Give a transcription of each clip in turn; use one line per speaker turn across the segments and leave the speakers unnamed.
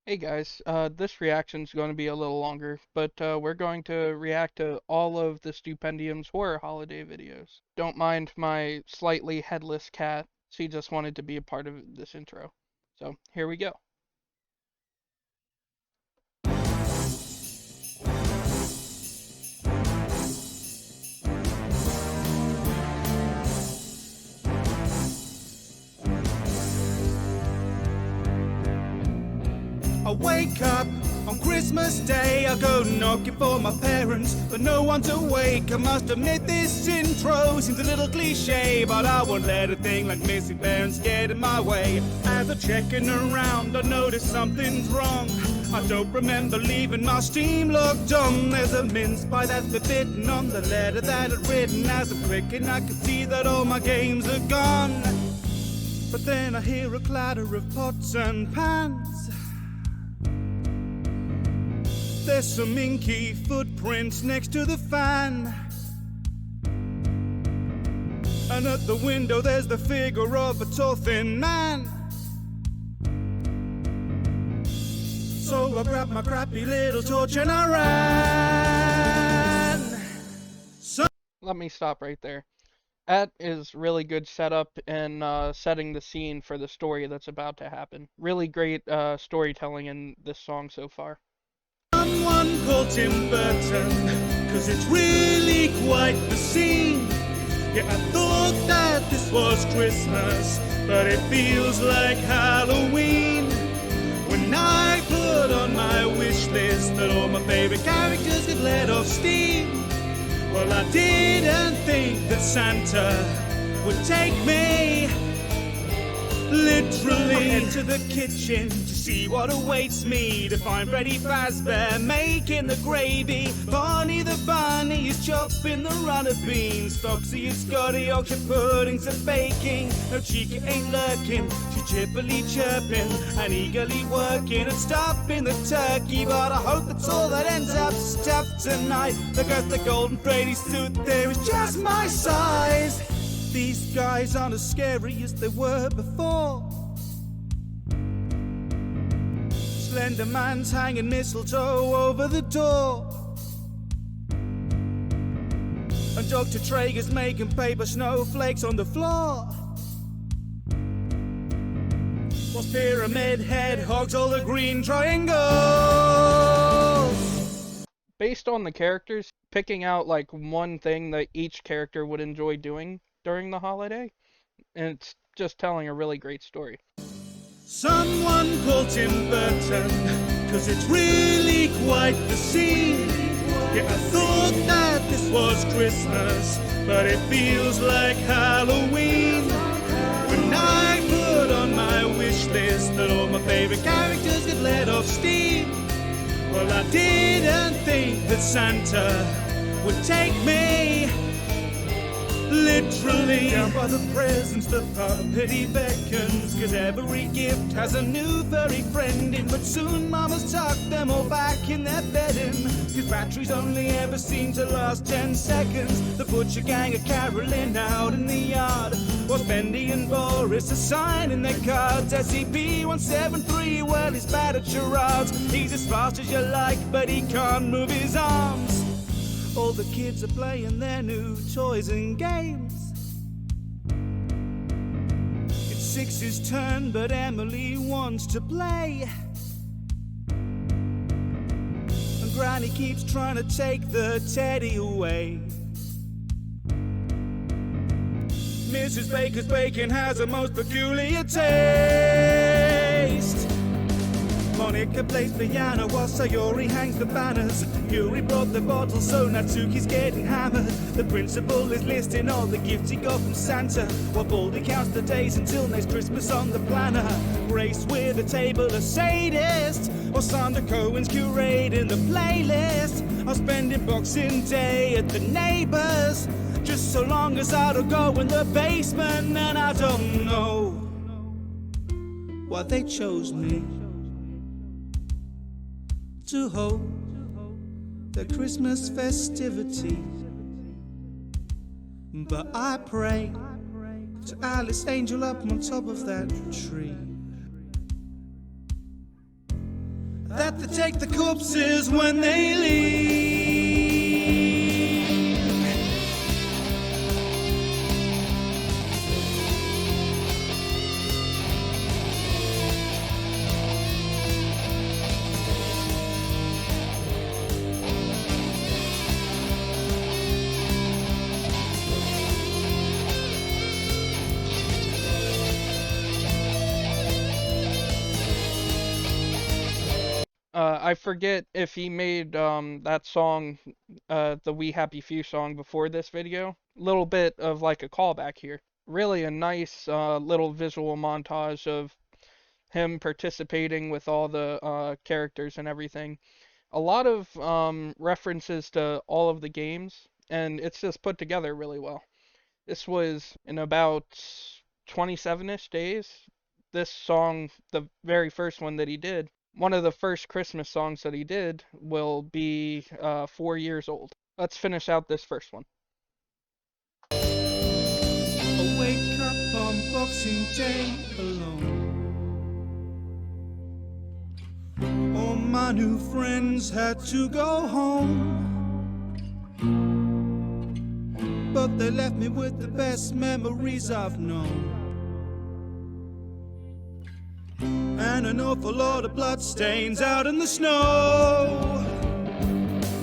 Hey guys, this reaction's going to be a little longer, but we're going to react to all of the Stupendium's horror holiday videos. Don't mind my slightly headless cat, she just wanted to be a part of this intro. So, here we go.
I wake up on Christmas Day, I go knocking for my parents, but no one's awake. I must admit this intro seems a little cliche, but I won't let a thing like missing parents get in my way. As I'm checking around, I notice something's wrong. I don't remember leaving my steam locked on. There's a mince pie that's forbidden on the letter that I'd written. As I'm clicking, I can see that all my games are gone. But then I hear a clatter of pots and pans. There's some inky footprints next to the fan. And at the window there's the figure of a tall thin man. So I grabbed my crappy little torch and I ran.
Let me stop right there. That is really good setup and setting the scene for the story that's about to happen. Really great storytelling in this song so far.
Someone called Tim Burton, 'cause it's really quite the scene. Yeah, I thought that this was Christmas, but it feels like Halloween. When I put on my wish list that all my favorite characters get let off steam, well, I didn't think that Santa would take me literally into the kitchen to see what awaits me, to find Freddy Fazbear making the gravy, Barney the bunny is chopping the runner beans, Foxy and Scotty Yorkshire puddings are baking. No, Chica ain't lurking, she's chippily chirping and eagerly working and stuffing the turkey. But I hope that's all that ends up stuffed tonight, because the golden Freddy suit there is just my size. These guys aren't as scary as they were before. Slender Man's hanging mistletoe over the door, and Dr. Traeger's making paper snowflakes on the floor. Whilst Pyramid Head hogs all the green triangles.
Based on the characters, picking out like one thing that each character would enjoy doing during the holiday, and it's just telling a really great story.
Someone called Tim Burton, 'cause it's really quite the scene. Yeah, I thought that this was Christmas, but it feels like Halloween. When I put on my wish list that all my favorite characters get let off steam, well, I didn't think that Santa would take me literally down by the presents, the puppet he beckons, 'cause every gift has a new furry friend in. But soon Mama's tucked them all back in their bedding, 'cause batteries only ever seem to last 10 seconds. The butcher gang are caroling out in the yard, whilst Bendy and Boris are signing their cards. SCP-173, well, he's bad at charades. He's as fast as you like, but he can't move his arms. All the kids are playing their new toys and games. It's Six's turn, but Emily wants to play, and Granny keeps trying to take the teddy away. Mrs. Baker's bacon has a most peculiar taste. Monica plays piano while Sayori hangs the banners. Yuri brought the bottle, so Natsuki's getting hammered. The principal is listing all the gifts he got from Santa, while Baldy counts the days until next Christmas on the planner. Grace with a table of sadists, while Sandra Cohen's curating the playlist. I'm spending Boxing Day at the neighbors, just so long as I don't go in the basement. And I don't know why they chose me to hold the Christmas festivity, but I pray to Alice Angel up on top of that tree. that they take the corpses when they leave.
I forget if he made that song, the We Happy Few song before this video. Little bit of like a callback here. Really a nice little visual montage of him participating with all the characters and everything. A lot of references to all of the games, and it's just put together really well. This was in about 27-ish days. This song, the very first one that he did, one of the first Christmas songs that he did, will be 4 years old. Let's finish out this first one.
I wake up on Boxing Day alone. All my new friends had to go home, but they left me with the best memories I've known, and an awful lot of bloodstains out in the snow.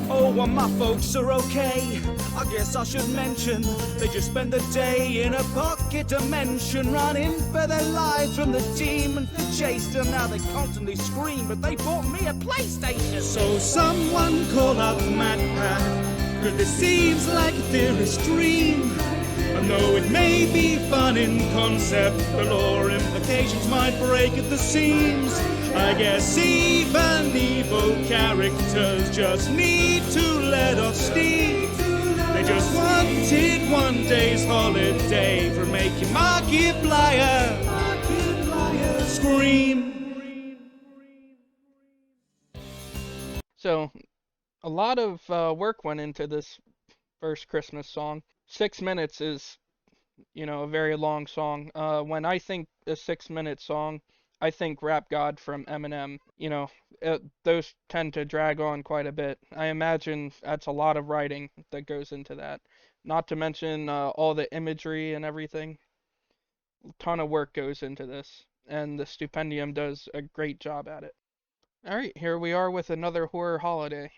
Oh, well, my folks are okay. I guess I should mention they just spend the day in a pocket dimension, running for their lives from the demons that chased them. Now they constantly scream, but they bought me a PlayStation. So someone call up MatPat, 'cause this seems like a theorist dream. And though it may be fun in concept, the lore implications might break at the seams. I guess even evil characters just need to let off steam. They just wanted one day's holiday from making Markiplier scream.
So, a lot of work went into this first Christmas song. 6 minutes is, a very long song. When I think a 6-minute song, I think Rap God from Eminem. Those tend to drag on quite a bit. I imagine that's a lot of writing that goes into that. Not to mention all the imagery and everything. A ton of work goes into this, and the Stupendium does a great job at it. Alright, here we are with another horror holiday.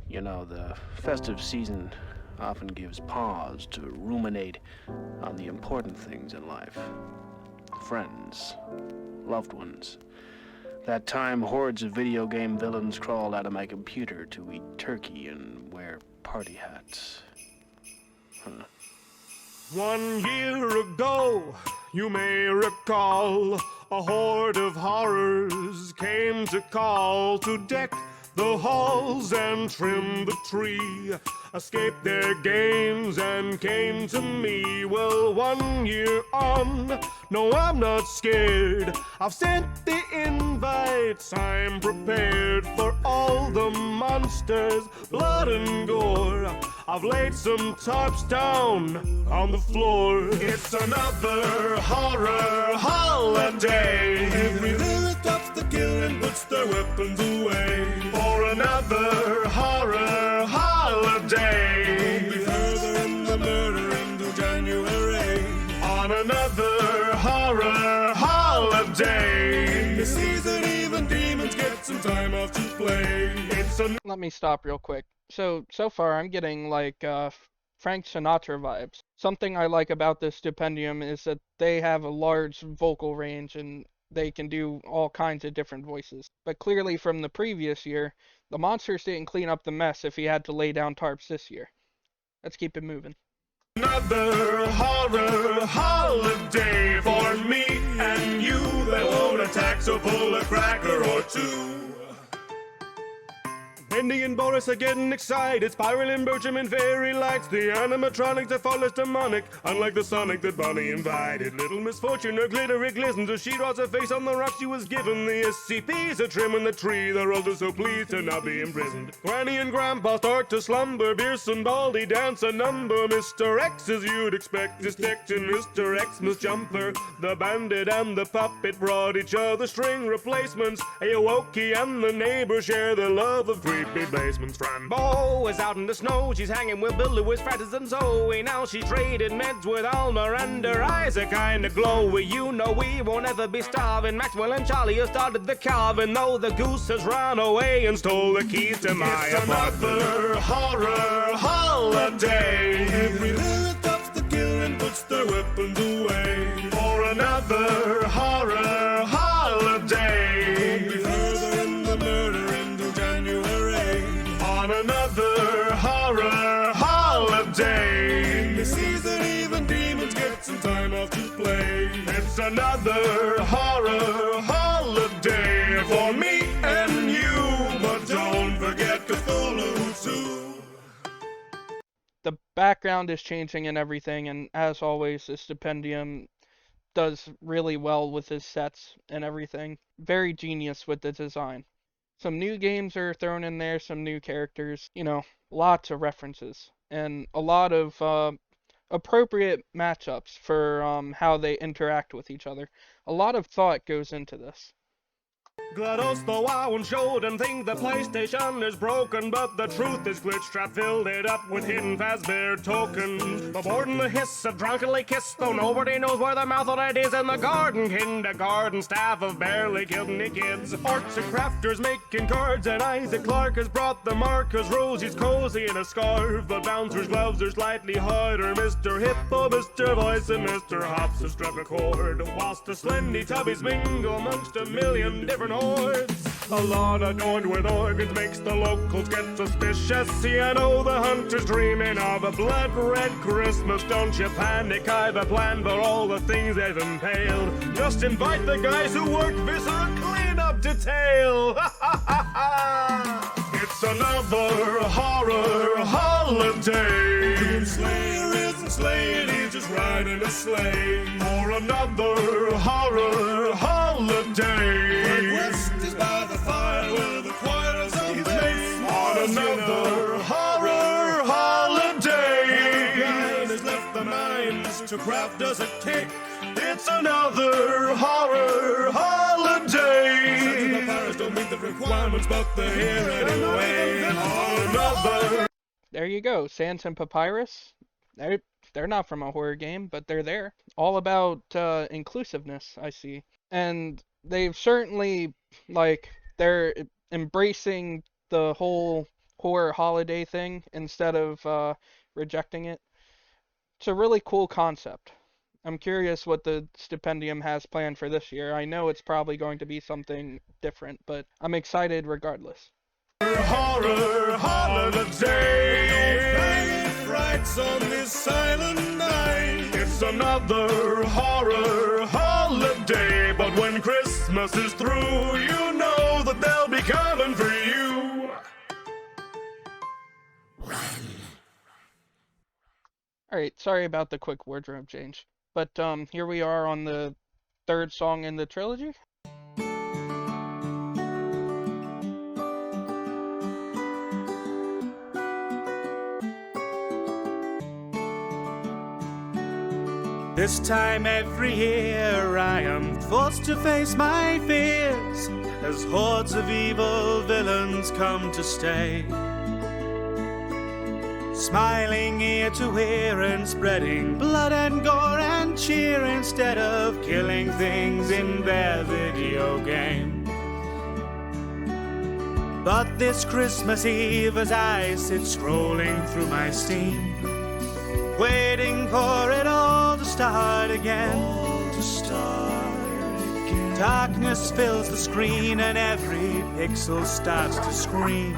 The festive season often gives pause to ruminate on the important things in life. Friends, loved ones. That time hordes of video game villains crawled out of my computer to eat turkey and wear party hats.
1 year ago, you may recall, a horde of horrors came to call to deck the halls and trim the tree, escaped their games and came to me. Well, 1 year on, no, I'm not scared. I've sent the invites, I'm prepared for all the monsters, blood and gore. I've laid some tarps down on the floor. It's another horror holiday. Every villain stops the kill and puts their weapons away for another horror holiday. Won't be further in the murder into January on another horror holiday. In this season, even demons get some time off to play.
Let me stop real quick. So far I'm getting like Frank Sinatra vibes. Something I like about this Stupendium is that they have a large vocal range and they can do all kinds of different voices. But clearly from the previous year, the monsters didn't clean up the mess if he had to lay down tarps this year. Let's keep it moving.
Another horror holiday for me and you. They won't attack, so pull a cracker or two. Andy and Boris are getting excited. Spiral and Bertram and fairy lights. The animatronics are far less demonic, unlike the Sonic that Bonnie invited. Little misfortune, her glitter it glistens as she draws her face on the rock she was given. The SCPs are trimming the tree. The roads are so pleased to not be imprisoned. Granny and Grandpa start to slumber. Bierce and Baldy dance a number. Mr. X, as you'd expect, is detecting Mr. Xmas jumper. The bandit and the puppet brought each other string replacements. Aoki and the neighbor share the love of creepy basements. Frambo is out in the snow. She's hanging with Bill Lewis, Francis and Zoe. Now she traded meds with Alma and her eyes are kinda glowy. You know we won't ever be starving. Maxwell and Charlie have started the carving, though the goose has run away and stole the keys to my apartment.
Another horror holiday. Every villain stops the killer and puts their weapons away.
For another horror holiday.
Won't be further in the murder into January.
On another horror holiday.
In the season, even demons get some time off to play.
It's another horror holiday for me and you.
But don't forget Cthulhu too.
The background is changing and everything, and as always, the Stupendium does really well with his sets and everything. Very genius with the design. Some new games are thrown in there, some new characters, lots of references, and a lot of appropriate matchups for how they interact with each other. A lot of thought goes into this.
GLaDOS the wow and showed and think the PlayStation is broken, but the truth is Glitch Trap filled it up with hidden Fazbear tokens. The board and the hiss have drunkenly kissed, though nobody knows where the mouth of it is in the garden. Kindergarten staff have barely killed any kids. Arts and crafters making cards, and Isaac Clarke has brought the markers. Rosie's cozy in a scarf, but Bouncer's gloves are slightly harder. Mr. Hippo, Mr. Voice, and Mr. Hops have struck a chord, whilst the Slendy Tubbies mingle amongst a million different hordes. A lot adorned with organs makes the locals get suspicious. See, I know the hunter's dreaming of a blood-red Christmas. Don't you panic, I've a plan for all the things they've impaled. Just invite the guys who work Viscera cleanup detail. It's another horror holiday.
Doom Slayer isn't slaying, he's just riding a sleigh.
For another horror holiday.
Fred West is by the fire where the choirs of bass.
On another horror holiday.
Brian has left the mines to craft us a cake.
It's another horror holiday.
Sons of the Paris don't meet the requirements, but they're here anyway.
On another.
There you go, Sans and Papyrus. They're not from a horror game, but they're there. All about inclusiveness, I see. And they've certainly, they're embracing the whole horror holiday thing instead of rejecting it. It's a really cool concept. I'm curious what the Stupendium has planned for this year. I know it's probably going to be something different, but I'm excited regardless.
Horror holiday.
Frights on this silent night.
It's another horror holiday. But when Christmas is through, you know that they'll be coming for you.
Alright, sorry about the quick wardrobe change. But here we are on the third song in the trilogy.
This time every year I am forced to face my fears as hordes of evil villains come to stay. Smiling ear to ear and spreading blood and gore and cheer instead of killing things in their video game. But this Christmas Eve as I sit scrolling through my Steam, waiting for it all to start again. Darkness fills the screen and every pixel starts to scream.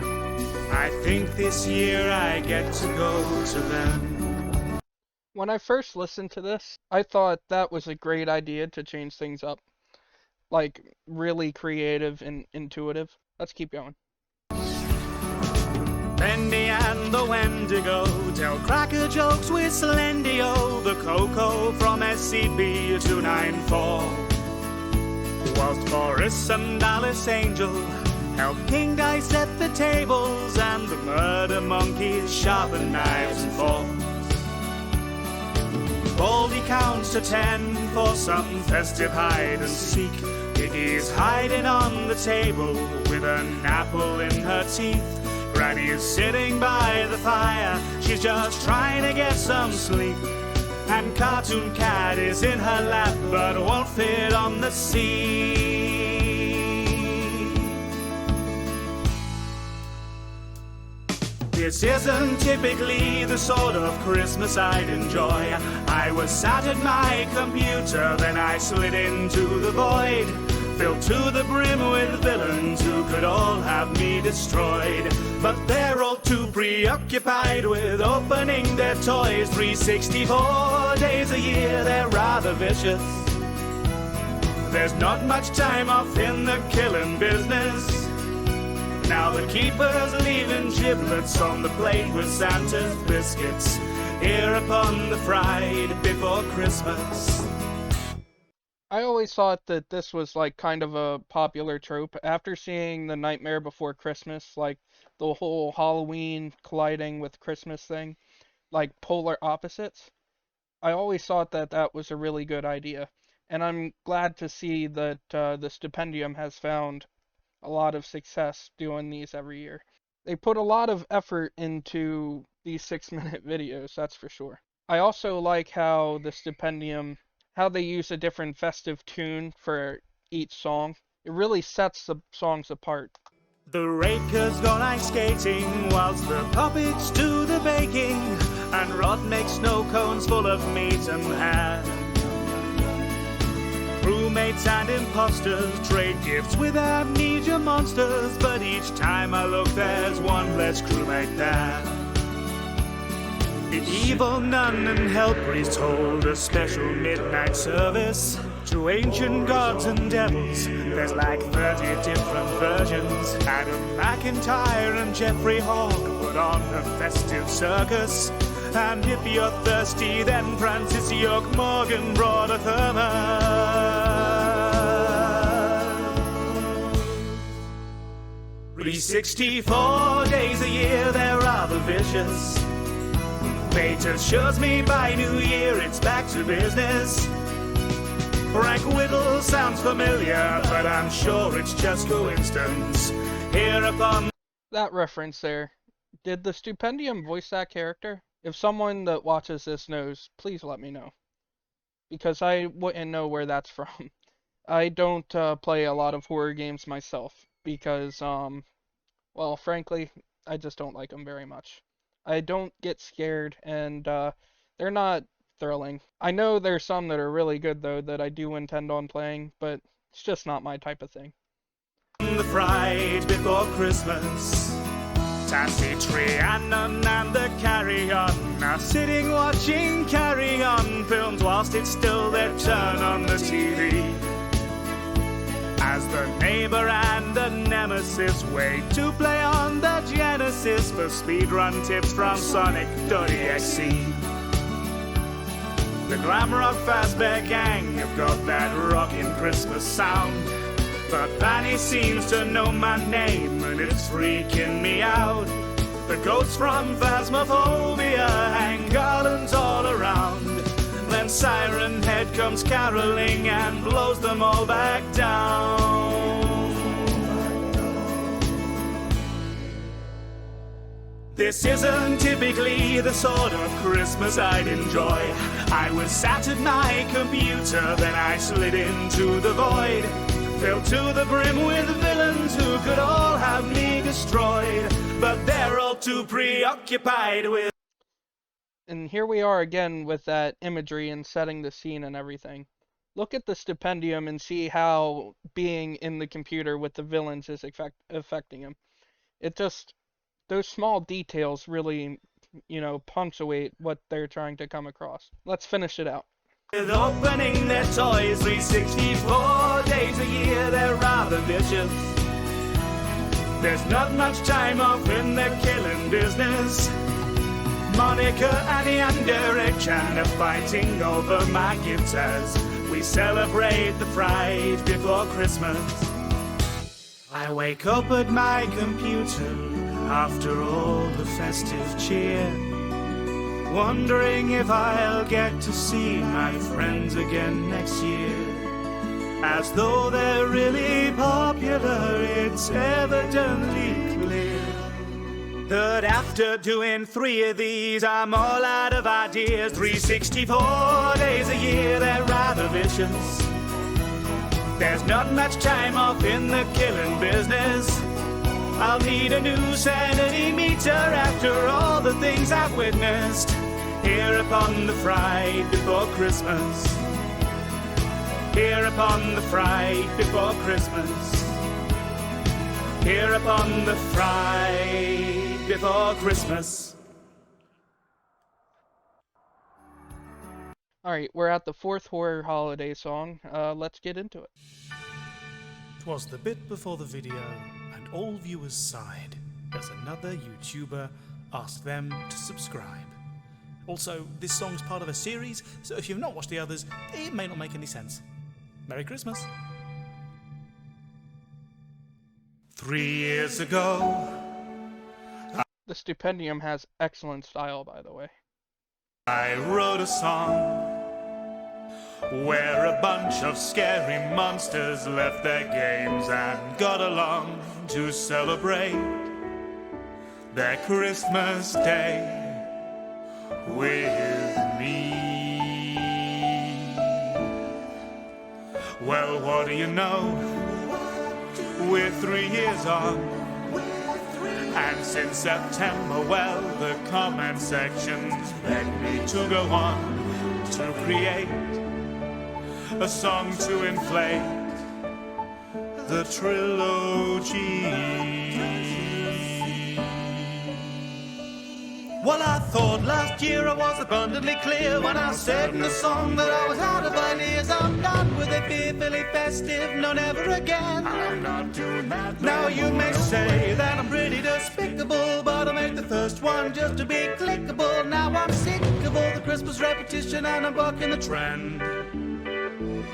I think this year I get to go to them.
When I first listened to this, I thought that was a great idea to change things up. Like, really creative and intuitive. Let's keep going.
Bendy and the Wendigo tell cracker jokes with Slendio, the Coco from SCP-294. Whilst Boris and Alice Angel help King Dice set the tables, and the murder monkeys sharpen knives and forks. Baldy counts to 10 for some festive hide and seek. Piggy's hiding on the table with an apple in her teeth. Granny's sitting by the fire, she's just trying to get some sleep. And Cartoon Cat is in her lap but won't fit on the seat. This isn't typically the sort of Christmas I'd enjoy. I was sat at my computer, then I slid into the void, filled to the brim with villains who could all have me destroyed. But they're all too preoccupied with opening their toys. 364 days a year, they're rather vicious. There's not much time off in the killing business. Now the keeper's leaving giblets on the plate with Santa's biscuits here upon the fright before Christmas.
I always thought that this was like kind of a popular trope. After seeing The Nightmare Before Christmas, like the whole Halloween colliding with Christmas thing, like polar opposites, I always thought that that was a really good idea. And I'm glad to see that the Stupendium has found a lot of success doing these every year. They put a lot of effort into these 6-minute videos, that's for sure. I also like how the Stupendium, how they use a different festive tune for each song. It really sets the songs apart.
The rakers go ice skating whilst the puppets do the baking, and Rod makes snow cones full of meat and ham. Crewmates and imposters trade gifts with amnesia monsters, but each time I look there's one less crewmate there. The evil nun and hell priest hold a special midnight service to ancient gods and devils. There's like 30 different versions. Adam McIntyre and Jeffrey Hawke put on a festive circus. And if you're thirsty, then Francis York Morgan brought a thermos. 364 days a year, they're rather vicious. Fate assures me by New Year it's back to business. Frank Whittle sounds familiar, but I'm sure it's just coincidence. Here upon
that reference there, did the Stupendium voice that character? If someone that watches this knows, please let me know, because I wouldn't know where that's from. I don't play a lot of horror games myself because, well, frankly, I just don't like them very much. I don't get scared, and they're not thrilling. I know there's some that are really good, though, that I do intend on playing, but it's just not my type of thing.
The fright before Christmas, Tassie Trianon and the Carry On are sitting watching Carry On films whilst it's still their turn on the TV. As the neighbor and the nemesis wait to play on the Genesis for speedrun tips from Sonic.exe. The Glam Rock Fazbear Gang have got that rockin' Christmas sound, but Fanny seems to know my name and it's freaking me out. The ghosts from Phasmophobia hang garlands all around. Then Siren Head comes caroling and blows them all back down. This isn't typically the sort of Christmas I'd enjoy. I was sat at my computer, then I slid into the void, filled to the brim with villains who could all have me destroyed. But they're all too preoccupied with...
And here we are again with that imagery and setting the scene and everything. Look at the Stupendium and see how being in the computer with the villains is affecting him. It just, those small details really, punctuate what they're trying to come across. Let's finish it out.
With opening their toys 364 days a year, they're rather vicious. There's not much time off in the killing business. Monica and the underage and are fighting over my gifts as we celebrate the fright before Christmas. I wake up at my computer after all the festive cheer, wondering if I'll get to see my friends again next year. As though they're really popular, it's evidently clear that after doing 3 of these, I'm all out of ideas. 364 days a year, they're rather vicious. There's not much time off in the killing business. I'll need a new sanity meter after all the things I've witnessed here upon the fright before Christmas. Here upon the fright before Christmas. Here upon the fright before Christmas.
Alright, we're at the 4th horror holiday song. Let's get into it.
'Twas the bit before the video, and all viewers sighed as another YouTuber asked them to subscribe. Also, this song's part of a series, so if you've not watched the others, it may not make any sense. Merry Christmas. 3 years ago,
The Stupendium has excellent style, by the way.
I wrote a song where a bunch of scary monsters left their games and got along to celebrate their Christmas Day with me. Well, what do you know? We're 3 years on, and since September, well, the comment sections begged me to go on to create a song to inflate the trilogy. Well, I thought last year I was abundantly clear when I said in the song that I was out of ideas. I'm done with it, fearfully festive, no, never again. I'm not doing that. Now you may say that I'm pretty despicable, but I made the first one just to be clickable. Now I'm sick of all the Christmas repetition and I'm bucking the trend.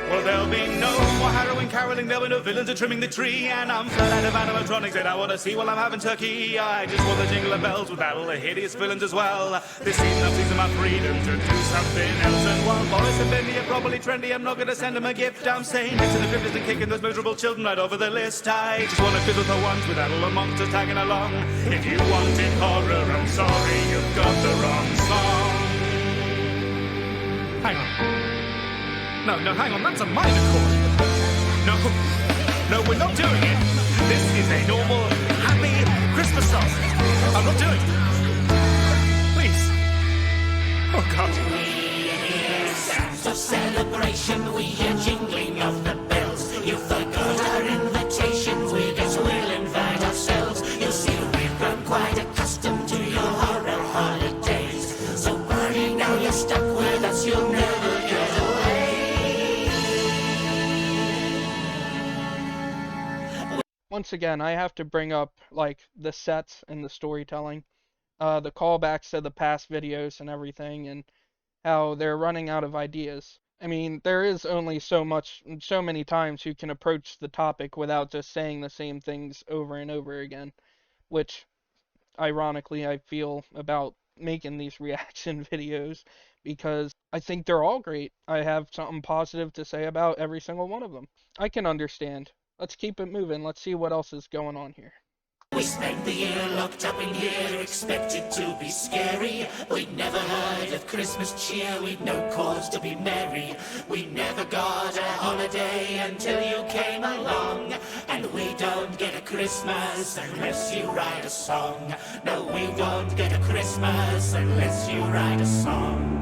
Well, there'll be no more harrowing caroling, there'll be no villains are trimming the tree, and I'm flat out of animatronics that I want to see while I'm having turkey. I just want the jingle of bells with all the hideous villains as well. This season I'm seizing my freedom to do something else, and while Boris and Bendy are probably trendy, I'm not going to send them a gift. I'm saying it's in the cryptid and kicking those miserable children right over the list. I just want to fiddle the ones with all the monsters tagging along. If you wanted horror, I'm sorry, you've got the wrong song. Hang on. No, hang on, that's a minor chord. No, we're not doing it. This is a normal, happy Christmas song. I'm not doing it. Please. Oh, God.
We hear sounds of celebration, we hear jingling of the bells. You forgot our invitation, we guess we'll invite ourselves. You see, we've grown quite accustomed to your horror holidays. So Barney, now you're stuck with us, you'll never get away.
Once again, I have to bring up, like, the sets and the storytelling, the callbacks to the past videos and everything, and how they're running out of ideas. I mean, there is only so many times you can approach the topic without just saying the same things over and over again, which, ironically, I feel about making these reaction videos, because I think they're all great. I have something positive to say about every single one of them. I can understand. Let's keep it moving. Let's see what else is going on here.
We spent the year locked up in here, expected to be scary. We'd never heard of Christmas cheer, we'd no cause to be merry. We never got a holiday until you came along. And we don't get a Christmas unless you write a song. No, we don't get a Christmas unless you write a song.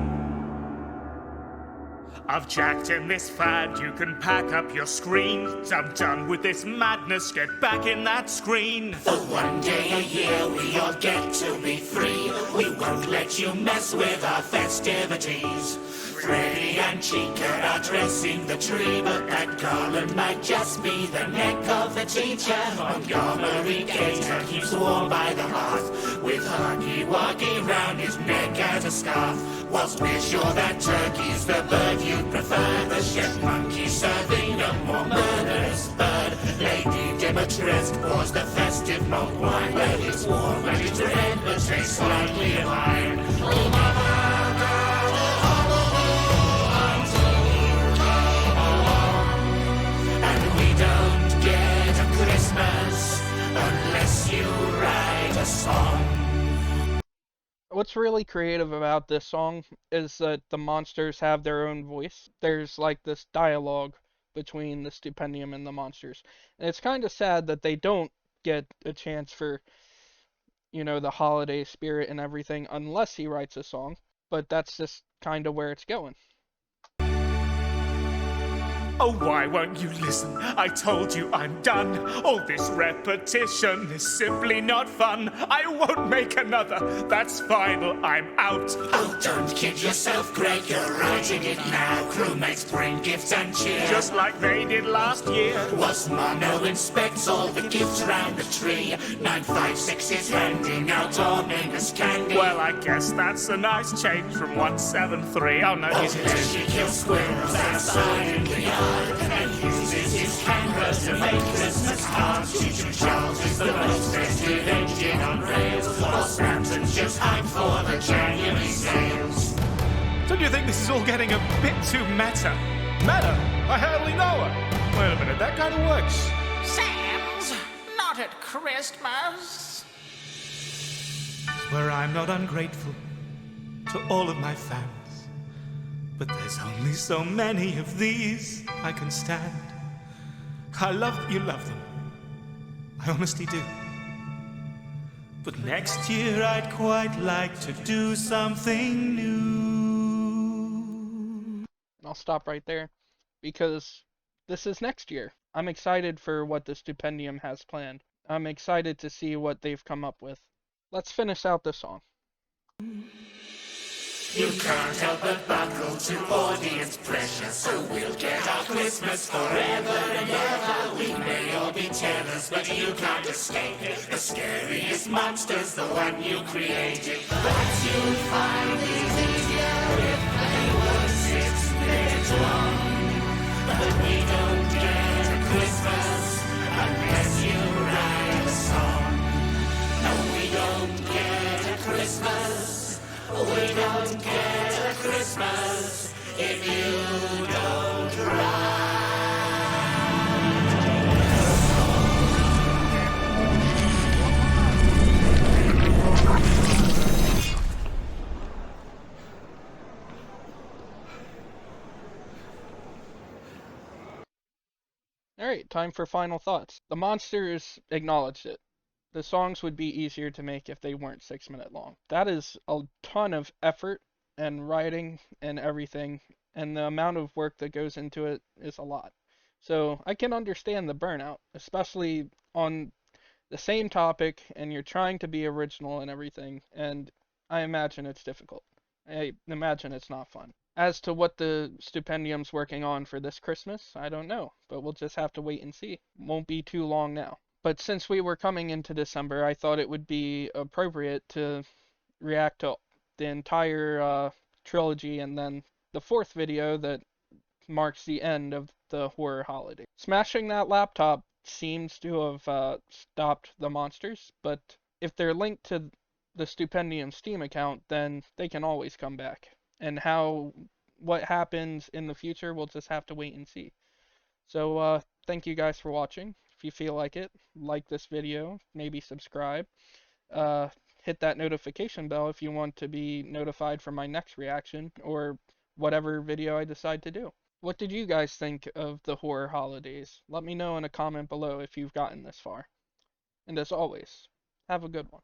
I've jacked in this fad, you can pack up your screens. I'm done with this madness, get back in that screen.
For one day a year we all get to be free. We won't let you mess with our festivities. Freddy and Chica are dressing the tree, but that garland might just be the neck of the teacher. Montgomery Gator keeps warm by the hearth, with Huggy Wuggy round his neck as a scarf. Whilst we're sure that turkey's the bird you prefer, the chef monkey serving a more murderous bird. Lady Dimitrescu pours the festive malt wine, but it's warm and it's red, but tastes slightly of iron. Oh, mama, girl, don't get a Christmas unless you write a song.
What's really creative about this song is that the monsters have their own voice. There's like this dialogue between the Stupendium and the monsters. And it's kind of sad that they don't get a chance for, the holiday spirit and everything unless he writes a song. But that's just kind of where it's going.
Oh, why won't you listen? I told you I'm done. All this repetition is simply not fun. I won't make another. That's final. I'm out.
Oh, don't kid yourself, Greg. You're writing it now. Crewmates bring gifts and cheer,
Just like they did last year.
Whilst Mono inspects all the gifts round the tree, 956 is handing out ominous candy.
Well, I guess that's a nice change from 173. Oh, no, he's
Unless she kills squirrels outside in the yard and uses his camera to make Christmas cards. Teacher Charles is the most festive engine on rails, while Scrampton's just hyped for the January sales.
Don't you think this is all getting a bit too meta? Meta? I hardly know her. Wait a minute, that kind of works.
Sans, not at Christmas.
Where I'm not ungrateful to all of my fans, but there's only so many of these I can stand. I love that you love them. I honestly do. But next year I'd quite like to do something new.
I'll stop right there because this is next year. I'm excited for what the Stupendium has planned. I'm excited to see what they've come up with. Let's finish out this song.
You can't help but buckle to audience pressure, so we'll get our Christmas forever and ever. We may all be terrors, but you can't escape it. The scariest monster's the one you created. But you'd find it easier if they were 6 minutes long. But we don't get a Christmas unless you write a song. No, we don't get a Christmas. We don't get a Christmas if you don't
Alright, time for final thoughts. The monsters acknowledged it. The songs would be easier to make if they weren't 6-minute long. That is a ton of effort and writing and everything, and the amount of work that goes into it is a lot. So I can understand the burnout, especially on the same topic, and you're trying to be original and everything, and I imagine it's difficult. I imagine it's not fun. As to what the Stupendium's working on for this Christmas, I don't know, but we'll just have to wait and see. Won't be too long now. But since we were coming into December, I thought it would be appropriate to react to the entire trilogy and then the fourth video that marks the end of the horror holiday. Smashing that laptop seems to have stopped the monsters, but if they're linked to the Stupendium Steam account, then they can always come back. And what happens in the future, we'll just have to wait and see. So thank you guys for watching. If you feel like this video, maybe subscribe. Hit that notification bell if you want to be notified for my next reaction or whatever video I decide to do. What did you guys think of the horror holidays? Let me know in a comment below if you've gotten this far. And as always, have a good one.